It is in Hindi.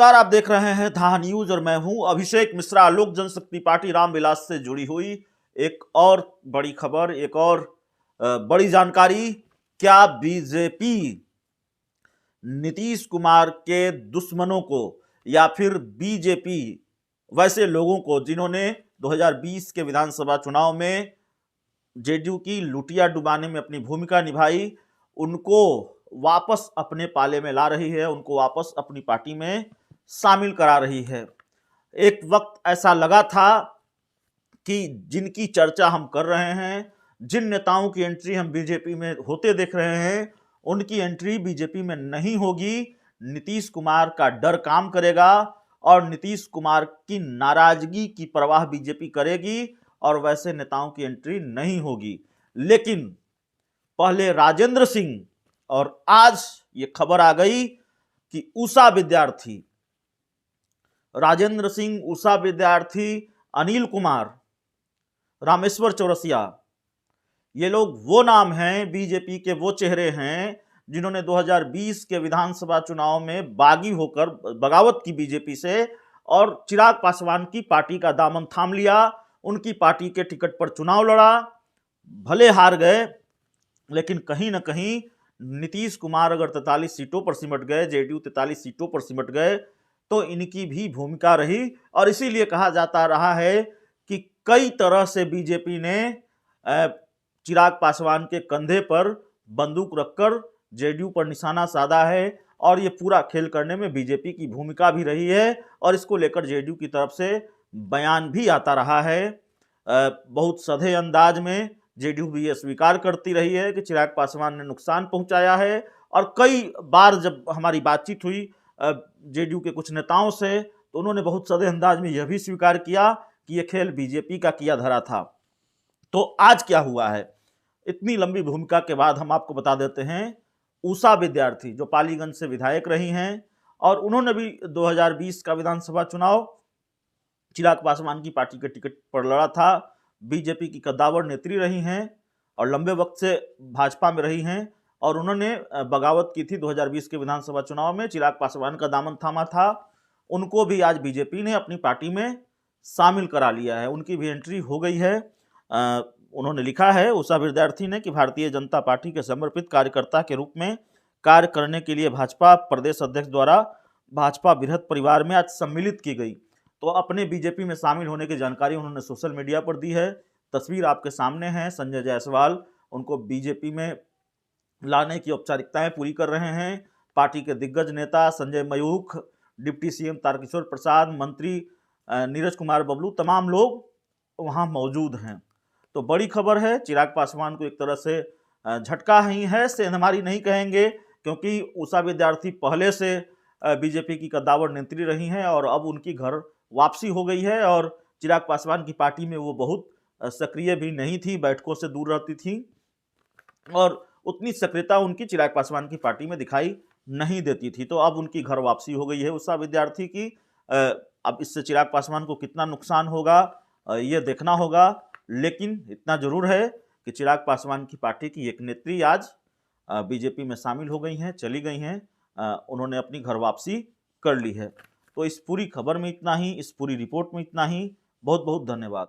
नमस्कार, आप देख रहे हैं धा न्यूज और मैं हूं अभिषेक मिश्रा। लोक जनशक्ति पार्टी रामविलास से जुड़ी हुई एक और बड़ी खबर, एक और बड़ी जानकारी। क्या बीजेपी नीतीश कुमार के दुश्मनों को या फिर बीजेपी वैसे लोगों को जिन्होंने 2020 के विधानसभा चुनाव में जेडीयू की लुटिया डुबाने में अपनी भूमिका निभाई, उनको वापस अपने पाले में ला रही है, उनको वापस अपनी पार्टी में शामिल करा रही है। एक वक्त ऐसा लगा था कि जिनकी चर्चा हम कर रहे हैं, जिन नेताओं की एंट्री हम बीजेपी में होते देख रहे हैं, उनकी एंट्री बीजेपी में नहीं होगी। नीतीश कुमार का डर काम करेगा और नीतीश कुमार की नाराजगी की परवाह बीजेपी करेगी और वैसे नेताओं की एंट्री नहीं होगी। लेकिन पहले राजेंद्र सिंह और आज ये खबर आ गई कि उषा विद्यार्थी, राजेंद्र सिंह, उषा विद्यार्थी, अनिल कुमार, रामेश्वर चौरसिया, ये लोग वो नाम हैं, बीजेपी के वो चेहरे हैं जिन्होंने 2020 के विधानसभा चुनाव में बागी होकर बगावत की बीजेपी से और चिराग पासवान की पार्टी का दामन थाम लिया, उनकी पार्टी के टिकट पर चुनाव लड़ा, भले हार गए लेकिन कहीं ना कहीं नीतीश कुमार अगर 43 सीटों पर सिमट गए, जेडीयू 43 सीटों पर सिमट गए, तो इनकी भी भूमिका रही। और इसीलिए कहा जाता रहा है कि कई तरह से बीजेपी ने चिराग पासवान के कंधे पर बंदूक रखकर जेडीयू पर निशाना साधा है और ये पूरा खेल करने में बीजेपी की भूमिका भी रही है और इसको लेकर जेडीयू की तरफ से बयान भी आता रहा है। बहुत सधे अंदाज में जेडीयू भी ये स्वीकार करती रही है कि चिराग पासवान ने नुकसान पहुंचाया है और कई बार जब हमारी बातचीत हुई जेडीयू के कुछ नेताओं से तो उन्होंने बहुत सधे अंदाज में यह भी स्वीकार किया कि यह खेल बीजेपी का किया धरा था। तो आज क्या हुआ है, इतनी लंबी भूमिका के बाद हम आपको बता देते हैं। उषा विद्यार्थी जो पालीगंज से विधायक रही हैं और उन्होंने भी 2020 का विधानसभा चुनाव चिराग पासवान की पार्टी के टिकट पर लड़ा था, बीजेपी की कद्दावर नेत्री रही हैं और लंबे वक्त से भाजपा में रही हैं और उन्होंने बगावत की थी 2020 के विधानसभा चुनाव में, चिराग पासवान का दामन थामा था। उनको भी आज बीजेपी ने अपनी पार्टी में शामिल करा लिया है, उनकी भी एंट्री हो गई है। उन्होंने लिखा है उषा विद्यार्थी ने कि भारतीय जनता पार्टी के समर्पित कार्यकर्ता के रूप में कार्य करने के लिए भाजपा प्रदेश अध्यक्ष द्वारा भाजपा बृहत परिवार में आज सम्मिलित की गई। तो अपने बीजेपी में शामिल होने की जानकारी उन्होंने सोशल मीडिया पर दी है। तस्वीर आपके सामने है, संजय जायसवाल उनको बीजेपी में लाने की औपचारिकताएं पूरी कर रहे हैं। पार्टी के दिग्गज नेता संजय मयूख, डिप्टी सीएम तारकिशोर प्रसाद, मंत्री नीरज कुमार बबलू, तमाम लोग वहां मौजूद हैं। तो बड़ी खबर है, चिराग पासवान को एक तरह से झटका ही है, सेंधमारी नहीं कहेंगे क्योंकि उषा विद्यार्थी पहले से बीजेपी की कद्दावर नेत्री रही हैं और अब उनकी घर वापसी हो गई है और चिराग पासवान की पार्टी में वो बहुत सक्रिय भी नहीं थी, बैठकों से दूर रहती थी और उतनी सक्रियता उनकी चिराग पासवान की पार्टी में दिखाई नहीं देती थी। तो अब उनकी घर वापसी हो गई है उषा विद्यार्थी की। अब इससे चिराग पासवान को कितना नुकसान होगा ये देखना होगा, लेकिन इतना जरूर है कि चिराग पासवान की पार्टी की एक नेत्री आज बीजेपी में शामिल हो गई हैं, चली गई हैं, उन्होंने अपनी घर वापसी कर ली है। तो इस पूरी खबर में इतना ही, इस पूरी रिपोर्ट में इतना ही। बहुत बहुत धन्यवाद।